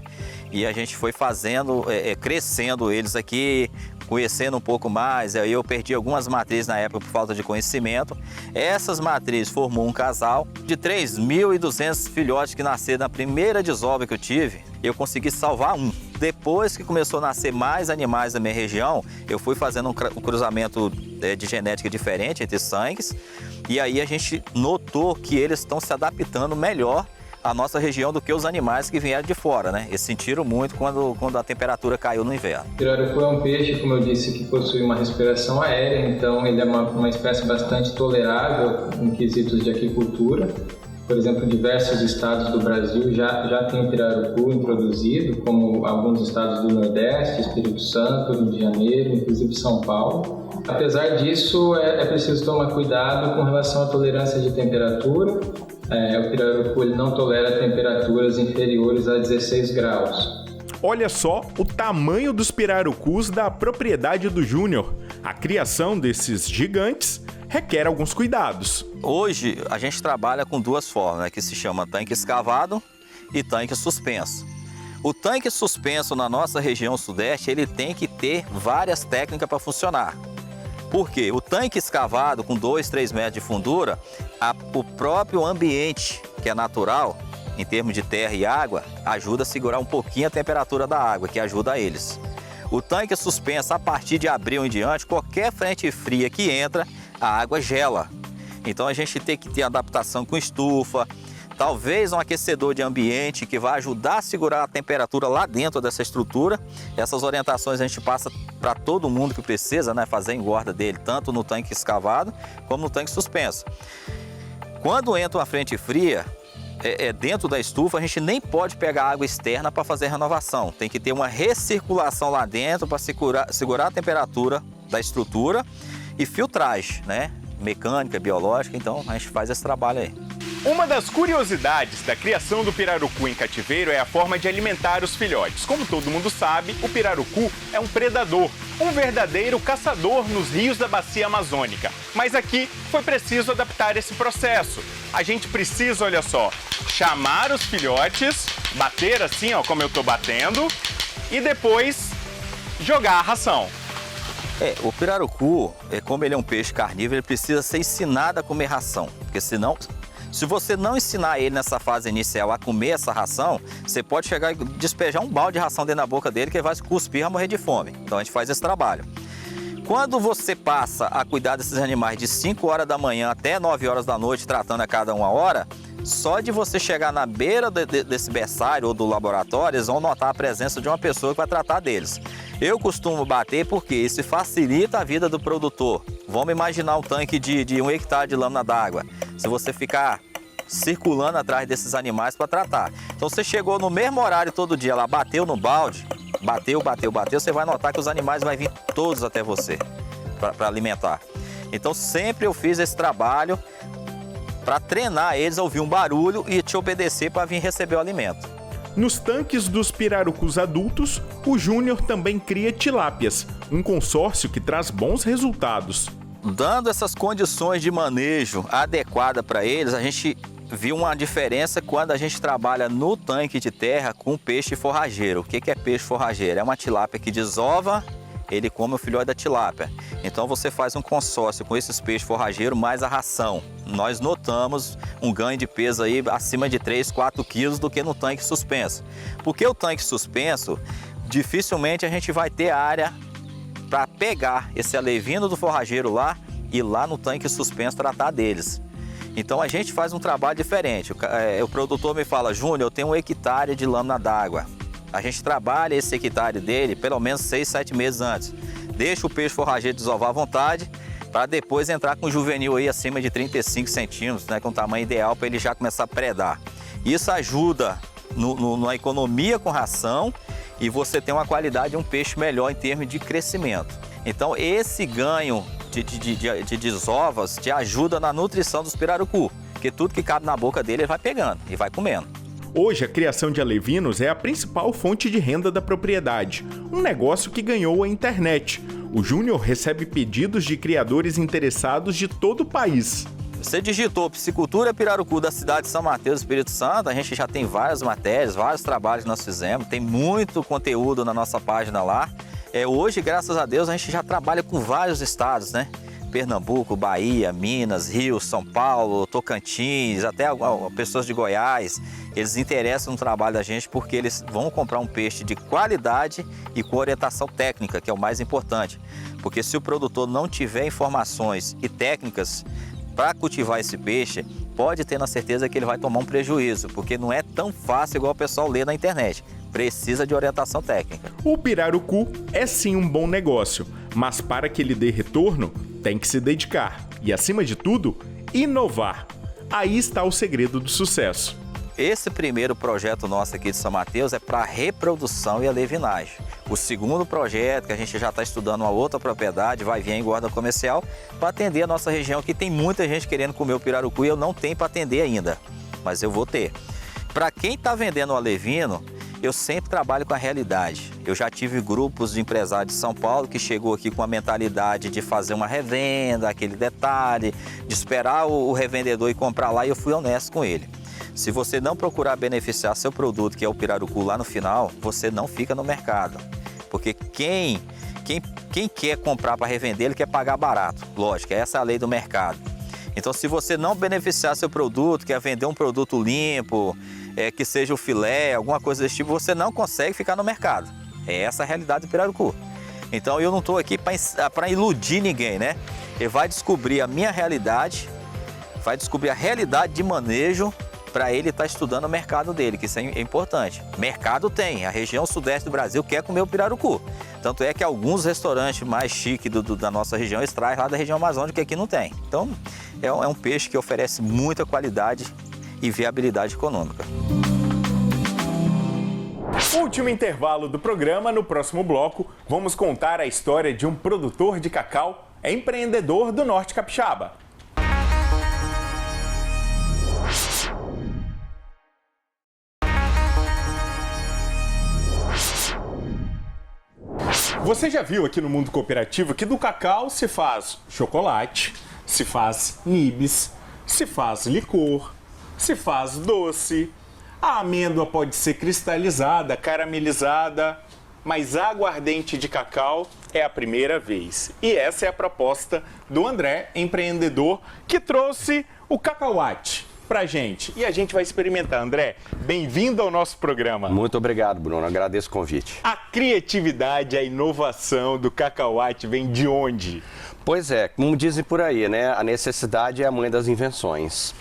E a gente foi fazendo, crescendo eles aqui, conhecendo um pouco mais. Aí eu perdi algumas matrizes na época por falta de conhecimento. Essas matrizes formou um casal de 3.200 filhotes que nasceram na primeira desova que eu tive. Eu consegui salvar um. Depois que começou a nascer mais animais da minha região, eu fui fazendo um cruzamento de genética diferente entre sangues. E aí a gente notou que eles estão se adaptando melhor à nossa região do que os animais que vieram de fora, né? Eles sentiram muito quando a temperatura caiu no inverno. O pirarucu é um peixe, como eu disse, que possui uma respiração aérea, então ele é uma espécie bastante tolerável em quesitos de aquicultura. Por exemplo, diversos estados do Brasil já tem o pirarucu introduzido, como alguns estados do Nordeste, Espírito Santo, Rio de Janeiro, inclusive São Paulo. Apesar disso, é preciso tomar cuidado com relação à tolerância de temperatura. O pirarucu ele não tolera temperaturas inferiores a 16 graus. Olha só o tamanho dos pirarucus da propriedade do Júnior. A criação desses gigantes requer alguns cuidados. Hoje a gente trabalha com duas formas, né, que se chama tanque escavado e tanque suspenso. O tanque suspenso na nossa região sudeste, ele tem que ter várias técnicas para funcionar. Por quê? O tanque escavado com 2, 3 metros de fundura, o próprio ambiente, que é natural, em termos de terra e água, ajuda a segurar um pouquinho a temperatura da água, que ajuda eles. O tanque suspenso, a partir de abril em diante, qualquer frente fria que entra, a água gela. Então a gente tem que ter adaptação com estufa, talvez um aquecedor de ambiente que vai ajudar a segurar a temperatura lá dentro dessa estrutura. Essas orientações a gente passa para todo mundo que precisa, né, fazer a engorda dele, tanto no tanque escavado como no tanque suspenso. Quando entra uma frente fria, dentro da estufa, a gente nem pode pegar água externa para fazer renovação. Tem que ter uma recirculação lá dentro para segurar a temperatura da estrutura e filtragem, né? Mecânica, biológica, então a gente faz esse trabalho aí. Uma das curiosidades da criação do pirarucu em cativeiro é a forma de alimentar os filhotes. Como todo mundo sabe, o pirarucu é um predador, um verdadeiro caçador nos rios da bacia amazônica. Mas aqui foi preciso adaptar esse processo. A gente precisa, olha só, chamar os filhotes, bater assim, ó, como eu tô batendo, e depois jogar a ração. O pirarucu, como ele é um peixe carnívoro, ele precisa ser ensinado a comer ração, porque senão... Se você não ensinar ele nessa fase inicial a comer essa ração, você pode chegar e despejar um balde de ração dentro da boca dele que ele vai cuspir e vai morrer de fome. Então a gente faz esse trabalho. Quando você passa a cuidar desses animais de 5 horas da manhã até 9 horas da noite, tratando a cada 1 hora, só de você chegar na beira desse berçário ou do laboratório, eles vão notar a presença de uma pessoa que vai tratar deles. Eu costumo bater porque isso facilita a vida do produtor. Vamos imaginar um tanque de 1 hectare de lâmina d'água. Se você ficar circulando atrás desses animais para tratar. Então você chegou no mesmo horário todo dia, lá bateu no balde, bateu, você vai notar que os animais vão vir todos até você para alimentar. Então sempre eu fiz esse trabalho para treinar eles a ouvir um barulho e te obedecer para vir receber o alimento. Nos tanques dos pirarucus adultos, o Júnior também cria tilápias, um consórcio que traz bons resultados. Dando essas condições de manejo adequada para eles, a gente viu uma diferença quando a gente trabalha no tanque de terra com peixe forrageiro. O que é peixe forrageiro? É uma tilápia que desova, ele come o filhote da tilápia. Então você faz um consórcio com esses peixes forrageiros mais a ração. Nós notamos um ganho de peso aí acima de 3, 4 quilos do que no tanque suspenso. Porque o tanque suspenso, dificilmente a gente vai ter área para pegar esse alevino do forrageiro lá e lá no tanque suspenso tratar deles. Então a gente faz um trabalho diferente. O produtor me fala, Júnior, eu tenho 1 hectare de lâmina d'água. A gente trabalha esse hectare dele pelo menos 6, 7 meses antes. Deixa o peixe forrageiro desovar à vontade para depois entrar com o juvenil aí acima de 35 centímetros, né, com o tamanho ideal para ele já começar a predar. Isso ajuda na economia com ração e você tem uma qualidade de um peixe melhor em termos de crescimento. Então esse ganho de desovas te ajuda na nutrição dos pirarucu, porque tudo que cabe na boca dele ele vai pegando e vai comendo. Hoje, a criação de alevinos é a principal fonte de renda da propriedade, um negócio que ganhou a internet. O Júnior recebe pedidos de criadores interessados de todo o país. Você digitou piscicultura pirarucu da cidade de São Mateus, Espírito Santo, a gente já tem várias matérias, vários trabalhos que nós fizemos, tem muito conteúdo na nossa página lá. Hoje, graças a Deus, a gente já trabalha com vários estados, né? Pernambuco, Bahia, Minas, Rio, São Paulo, Tocantins, até pessoas de Goiás. Eles interessam no trabalho da gente porque eles vão comprar um peixe de qualidade e com orientação técnica, que é o mais importante. Porque se o produtor não tiver informações e técnicas para cultivar esse peixe, pode ter na certeza que ele vai tomar um prejuízo, porque não é tão fácil igual o pessoal lê na internet. Precisa de orientação técnica. O pirarucu é sim um bom negócio, mas para que ele dê retorno, tem que se dedicar e, acima de tudo, inovar. Aí está o segredo do sucesso. Esse primeiro projeto nosso aqui de São Mateus é para reprodução e alevinagem. O segundo projeto, que a gente já está estudando uma outra propriedade, vai vir em guarda comercial para atender a nossa região, que tem muita gente querendo comer o pirarucu e eu não tenho para atender ainda, mas eu vou ter. Para quem está vendendo o alevino, eu sempre trabalho com a realidade. Eu já tive grupos de empresários de São Paulo que chegou aqui com a mentalidade de fazer uma revenda, aquele detalhe, de esperar o revendedor ir comprar lá, e eu fui honesto com ele. Se você não procurar beneficiar seu produto, que é o pirarucu, lá no final, você não fica no mercado. Porque quem quer comprar para revender, ele quer pagar barato. Lógico, essa é a lei do mercado. Então, se você não beneficiar seu produto, quer vender um produto limpo, que seja o filé, alguma coisa desse tipo, você não consegue ficar no mercado. É essa a realidade do pirarucu. Então, eu não estou aqui para iludir ninguém, né? Ele vai descobrir a minha realidade, vai descobrir a realidade de manejo para ele estar estudando o mercado dele, que isso é importante. Mercado tem, a região sudeste do Brasil quer comer o pirarucu. Tanto é que alguns restaurantes mais chiques da nossa região extraem lá da região amazônica, que aqui não tem. Então, é um peixe que oferece muita qualidade e viabilidade econômica. Último intervalo do programa. No próximo bloco, vamos contar a história de um produtor de cacau empreendedor do Norte Capixaba. Você já viu aqui no mundo cooperativo que do cacau se faz chocolate, se faz nibs, se faz licor, se faz doce. A amêndoa pode ser cristalizada, caramelizada, mas aguardente de cacau é a primeira vez. E essa é a proposta do André, empreendedor, que trouxe o cacauate pra gente. E a gente vai experimentar. André, bem-vindo ao nosso programa. Muito obrigado, Bruno. Agradeço o convite. A criatividade, a inovação do cacauate vem de onde? Pois é, como dizem por aí, né? A necessidade é a mãe das invenções.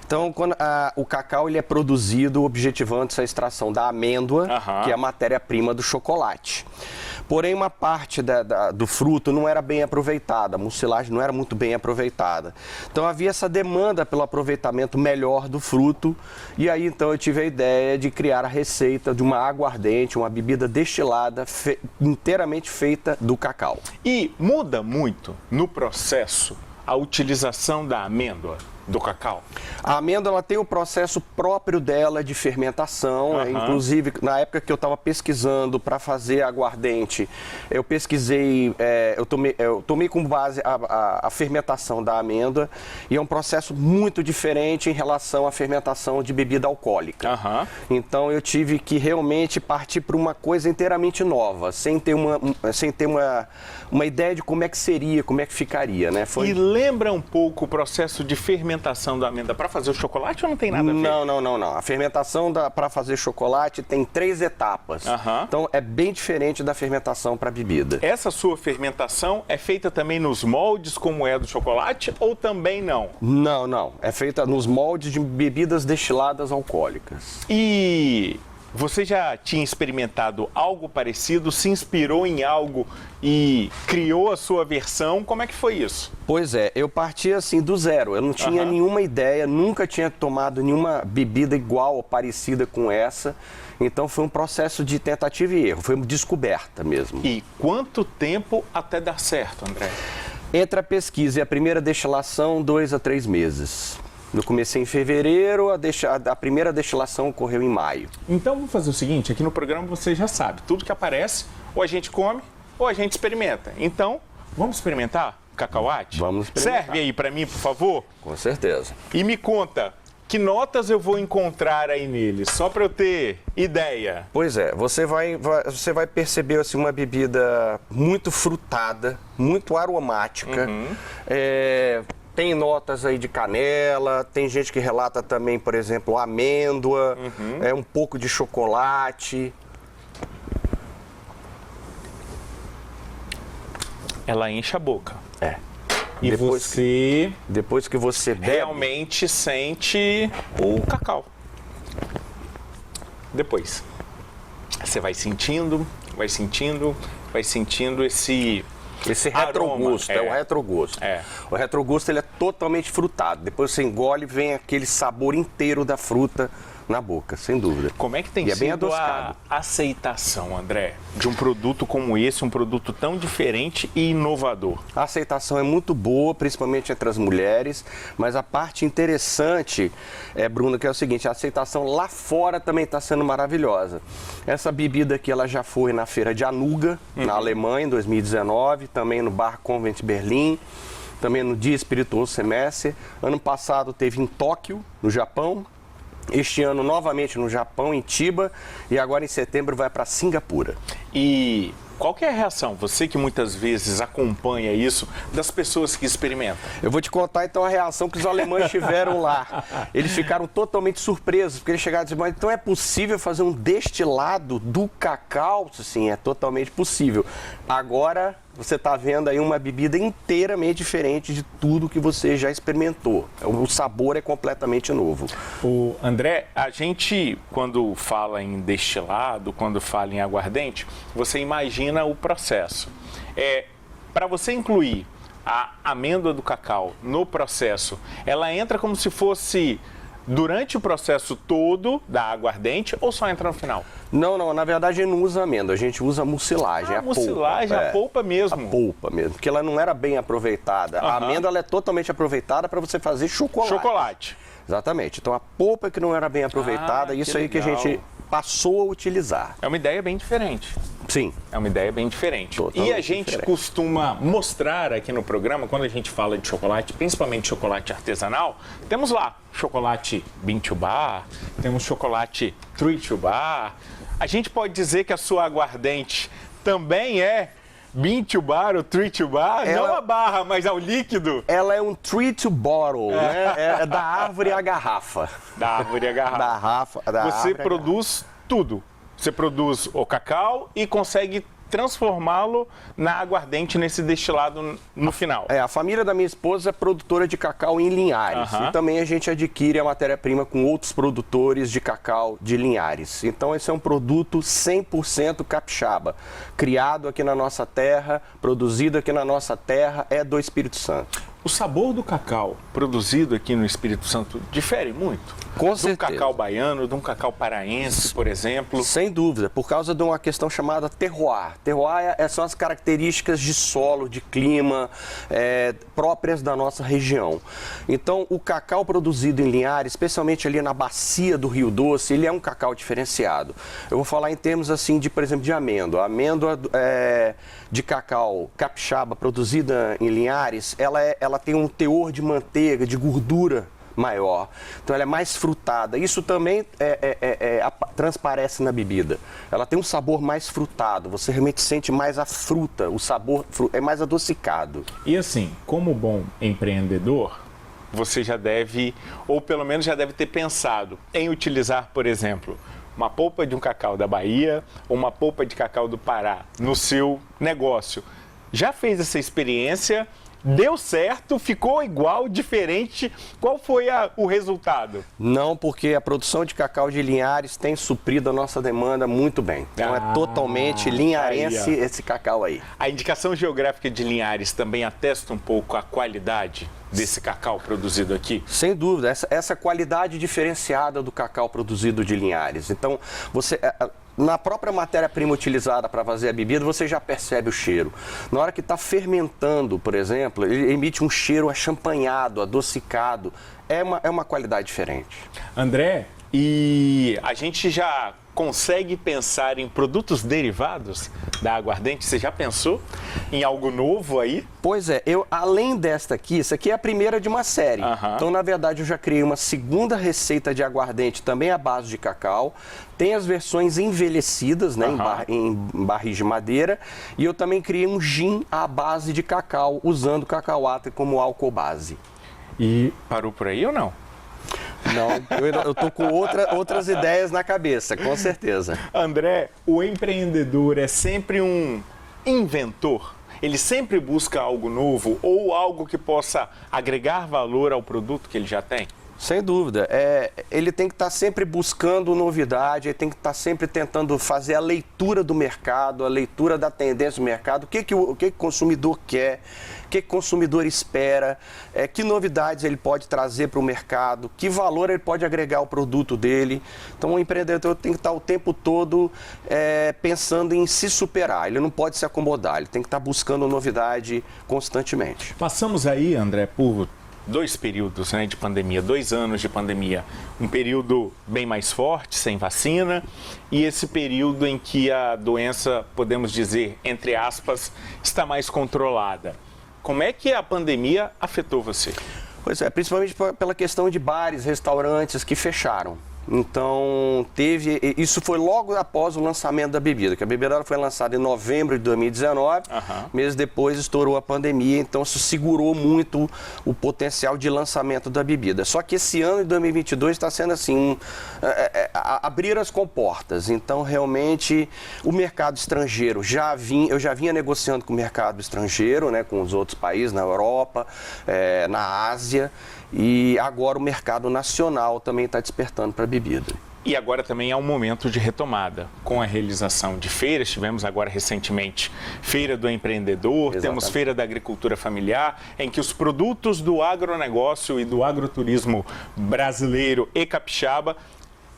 Então, o cacau ele é produzido objetivando essa extração da amêndoa, que é a matéria-prima do chocolate. Porém, uma parte do fruto não era bem aproveitada, a mucilagem não era muito bem aproveitada. Então, havia essa demanda pelo aproveitamento melhor do fruto. E aí, então, eu tive a ideia de criar a receita de uma aguardente, uma bebida destilada inteiramente feita do cacau. E muda muito no processo a utilização da amêndoa? Do cacau? A amêndoa ela tem o processo próprio dela de fermentação. Inclusive, na época que eu estava pesquisando para fazer aguardente, eu pesquisei, eu tomei como base a fermentação da amêndoa, e é um processo muito diferente em relação à fermentação de bebida alcoólica. Então eu tive que realmente partir para uma coisa inteiramente nova, sem ter uma ideia de como é que seria, como é que ficaria, né? E lembra um pouco o processo de fermentação da amêndoa para fazer o chocolate ou não tem nada a ver? Não. A fermentação para fazer chocolate tem 3 etapas. Então é bem diferente da fermentação para bebida. Essa sua fermentação é feita também nos moldes como é do chocolate ou também não? Não. É feita nos moldes de bebidas destiladas alcoólicas. E você já tinha experimentado algo parecido, se inspirou em algo e criou a sua versão? Como é que foi isso? Pois é, eu parti assim do zero. Eu não tinha nenhuma ideia, nunca tinha tomado nenhuma bebida igual ou parecida com essa. Então foi um processo de tentativa e erro, foi uma descoberta mesmo. E quanto tempo até dar certo, André? Entre a pesquisa e a primeira destilação, 2 a 3 meses. Eu comecei em fevereiro, a primeira destilação ocorreu em maio. Então vamos fazer o seguinte, aqui no programa você já sabe, tudo que aparece, ou a gente come, ou a gente experimenta. Então, vamos experimentar cacauate? Vamos experimentar. Serve aí para mim, por favor? Com certeza. E me conta, que notas eu vou encontrar aí nele, só para eu ter ideia? Pois é, você vai perceber assim, uma bebida muito frutada, muito aromática, tem notas aí de canela, tem gente que relata também, por exemplo, amêndoa, um pouco de chocolate. Ela enche a boca. E depois que você bebe, realmente sente o cacau. Depois, você vai sentindo esse retrogosto, é o retrogosto. O retrogosto ele é totalmente frutado. Depois você engole, vem aquele sabor inteiro da fruta na boca, sem dúvida. Como é que tem sido a aceitação, André, de um produto como esse, um produto tão diferente e inovador? A aceitação é muito boa, principalmente entre as mulheres, mas a parte interessante, Bruno, que é o seguinte, a aceitação lá fora também está sendo maravilhosa. Essa bebida aqui, ela já foi na feira de Anuga, na Alemanha, em 2019, também no Bar Convent Berlim, também no Dia Espirituoso Semestre. Ano passado teve em Tóquio, no Japão. Este ano, novamente no Japão, em Chiba, e agora em setembro vai para Singapura. E qual que é a reação, você que muitas vezes acompanha isso, das pessoas que experimentam? Eu vou te contar então a reação que os alemães tiveram lá. Eles ficaram totalmente surpresos, porque eles chegaram e disseram, mas então é possível fazer um destilado do cacau? Sim, é totalmente possível. Agora você está vendo aí uma bebida inteiramente diferente de tudo que você já experimentou. O sabor é completamente novo. O André, a gente, quando fala em destilado, quando fala em aguardente, você imagina o processo. Para você incluir a amêndoa do cacau no processo, ela entra como se fosse durante o processo todo da aguardente ou só entra no final? Não, na verdade a gente não usa amêndoa, a gente usa mucilagem, a mucilagem, polpa. A polpa mesmo? A polpa mesmo, porque ela não era bem aproveitada. A amêndoa ela é totalmente aproveitada para você fazer chocolate. Exatamente, então a polpa que não era bem aproveitada, isso aí que a gente passou a utilizar. É uma ideia bem diferente. Sim. É uma ideia bem diferente. Totalmente e a gente costuma mostrar aqui no programa, quando a gente fala de chocolate, principalmente chocolate artesanal, temos lá chocolate Bean to Bar, temos chocolate Tree to Bar. A gente pode dizer que a sua aguardente também é Bean to Bar ou Tree to Bar? Não a barra, mas ao líquido? Ela é um Tree to Bottle, né? É da árvore à garrafa. Da árvore à garrafa. Você produz tudo. Você produz o cacau e consegue transformá-lo na aguardente, nesse destilado no final. A família da minha esposa é produtora de cacau em Linhares. E também a gente adquire a matéria-prima com outros produtores de cacau de Linhares. Então esse é um produto 100% capixaba, criado aqui na nossa terra, produzido aqui na nossa terra, é do Espírito Santo. O sabor do cacau produzido aqui no Espírito Santo difere muito? Com certeza. De um cacau baiano, de um cacau paraense, por exemplo? Sem dúvida, por causa de uma questão chamada terroir. Terroir são as características de solo, de clima, próprias da nossa região. Então, o cacau produzido em Linhares, especialmente ali na bacia do Rio Doce, ele é um cacau diferenciado. Eu vou falar em termos assim, por exemplo, de amêndoa. A amêndoa de cacau capixaba produzida em Linhares, ela tem um teor de manteiga, de gordura maior. Então ela é mais frutada. Isso também transparece na bebida. Ela tem um sabor mais frutado. Você realmente sente mais a fruta. O sabor é mais adocicado. E assim, como bom empreendedor, você já deve, ou pelo menos já deve ter pensado em utilizar, por exemplo, uma polpa de um cacau da Bahia ou uma polpa de cacau do Pará no seu negócio. Já fez essa experiência? Deu certo? Ficou igual, diferente? Qual foi o resultado? Não, porque a produção de cacau de Linhares tem suprido a nossa demanda muito bem. Então é totalmente linharense esse cacau aí. A indicação geográfica de Linhares também atesta um pouco a qualidade desse cacau produzido aqui? Sem dúvida, essa qualidade diferenciada do cacau produzido de Linhares. Então, na própria matéria-prima utilizada para fazer a bebida, você já percebe o cheiro. Na hora que está fermentando, por exemplo, ele emite um cheiro achampanhado, adocicado. É uma qualidade diferente. André, e a gente já consegue pensar em produtos derivados da aguardente? Você já pensou em algo novo aí? Pois é, além desta aqui, isso aqui é a primeira de uma série. Então, na verdade, eu já criei uma segunda receita de aguardente, também à base de cacau. Tem as versões envelhecidas, né, em barris de madeira. E eu também criei um gin à base de cacau, usando cacauata como álcool base. E parou por aí ou não? Não, eu tô com outras ideias na cabeça, com certeza. André, o empreendedor é sempre um inventor? Ele sempre busca algo novo ou algo que possa agregar valor ao produto que ele já tem? Sem dúvida. Ele tem que estar sempre buscando novidade, ele tem que estar sempre tentando fazer a leitura do mercado, a leitura da tendência do mercado, o que o consumidor quer, o que o consumidor espera, que novidades ele pode trazer para o mercado, que valor ele pode agregar ao produto dele. Então, o empreendedor tem que estar o tempo todo pensando em se superar, ele não pode se acomodar, ele tem que estar buscando novidade constantemente. Passamos aí, André, por 2 períodos, né, de pandemia, 2 anos de pandemia. Um período bem mais forte, sem vacina, e esse período em que a doença, podemos dizer, entre aspas, está mais controlada. Como é que a pandemia afetou você? Pois é, principalmente pela questão de bares, restaurantes que fecharam. Então, isso foi logo após o lançamento da bebida, que a bebida foi lançada em novembro de 2019, meses depois estourou a pandemia, então isso segurou muito o potencial de lançamento da bebida. Só que esse ano de 2022 está sendo assim, abrir as comportas, então realmente o mercado estrangeiro, eu já vinha negociando com o mercado estrangeiro, né, com os outros países, na Europa, na Ásia, e agora o mercado nacional também está despertando para a bebida. E agora também é um momento de retomada, com a realização de feiras. Tivemos agora recentemente Feira do Empreendedor, temos Feira da Agricultura Familiar, em que os produtos do agronegócio e do agroturismo brasileiro e capixaba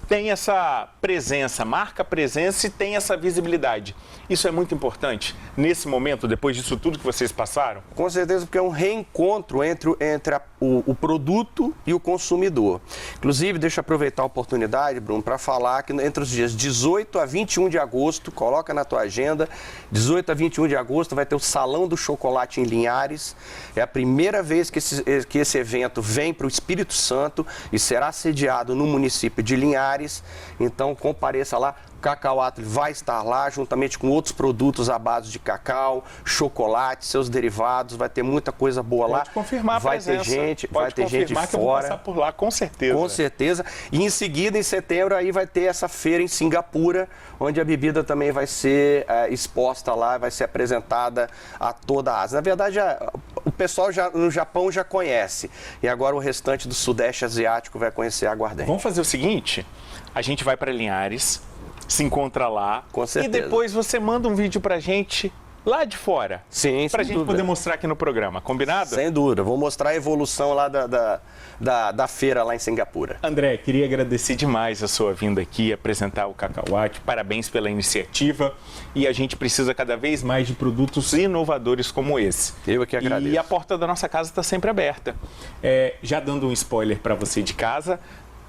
tem essa presença, marca presença e tem essa visibilidade. Isso é muito importante nesse momento, depois disso tudo que vocês passaram? Com certeza, porque é um reencontro entre o produto e o consumidor. Inclusive, deixa eu aproveitar a oportunidade, Bruno, para falar que entre os dias 18 a 21 de agosto, coloca na tua agenda, 18 a 21 de agosto vai ter o Salão do Chocolate em Linhares. É a primeira vez que esse evento vem para o Espírito Santo e será sediado no município de Linhares. Então, compareça lá. O Cacau Atlas vai estar lá, juntamente com outros produtos à base de cacau, chocolate, seus derivados. Vai ter muita coisa boa lá. Pode confirmar a presença. Vai ter gente que fora. Eu vou passar por lá, com certeza. Com certeza. E em seguida, em setembro, aí vai ter essa feira em Singapura, onde a bebida também vai ser exposta lá, vai ser apresentada a toda a Ásia. Na verdade, o pessoal no Japão já conhece. E agora o restante do Sudeste Asiático vai conhecer a aguardente. Vamos fazer o seguinte, a gente vai para Linhares, se encontra lá. Com certeza. E depois você manda um vídeo pra gente lá de fora. Sim, pra gente poder mostrar aqui no programa, combinado? Sem dúvida, vou mostrar a evolução lá da feira lá em Singapura. André, queria agradecer demais a sua vinda aqui, apresentar o Cacauate, parabéns pela iniciativa e a gente precisa cada vez mais de produtos inovadores como esse. Eu que agradeço. E a porta da nossa casa está sempre aberta. Já dando um spoiler para você de casa,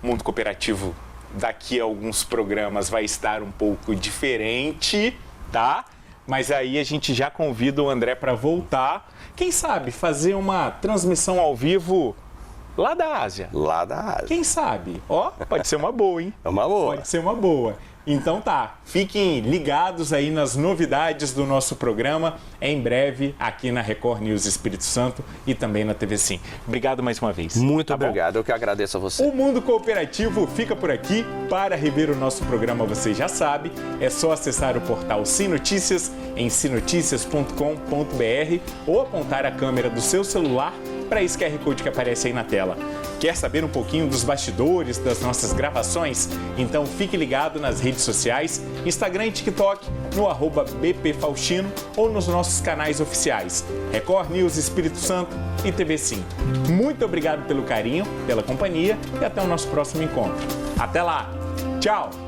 Mundo Cooperativo daqui a alguns programas vai estar um pouco diferente, tá? Mas aí a gente já convida o André para voltar. Quem sabe fazer uma transmissão ao vivo lá da Ásia. Lá da Ásia. Quem sabe? Ó, pode ser uma boa, hein? É uma boa. Pode ser uma boa. Então tá, fiquem ligados aí nas novidades do nosso programa, em breve aqui na Record News Espírito Santo e também na TV Sim. Obrigado mais uma vez. Muito obrigado, eu que agradeço a você. O Mundo Cooperativo fica por aqui. Para rever o nosso programa, você já sabe, é só acessar o portal Sim Notícias em sinoticias.com.br ou apontar a câmera do seu celular para esse QR Code que aparece aí na tela. Quer saber um pouquinho dos bastidores das nossas gravações? Então fique ligado nas redes sociais, Instagram e TikTok, no @bpfaustino ou nos nossos canais oficiais, Record News Espírito Santo e TV Sim. Muito obrigado pelo carinho, pela companhia e até o nosso próximo encontro. Até lá! Tchau!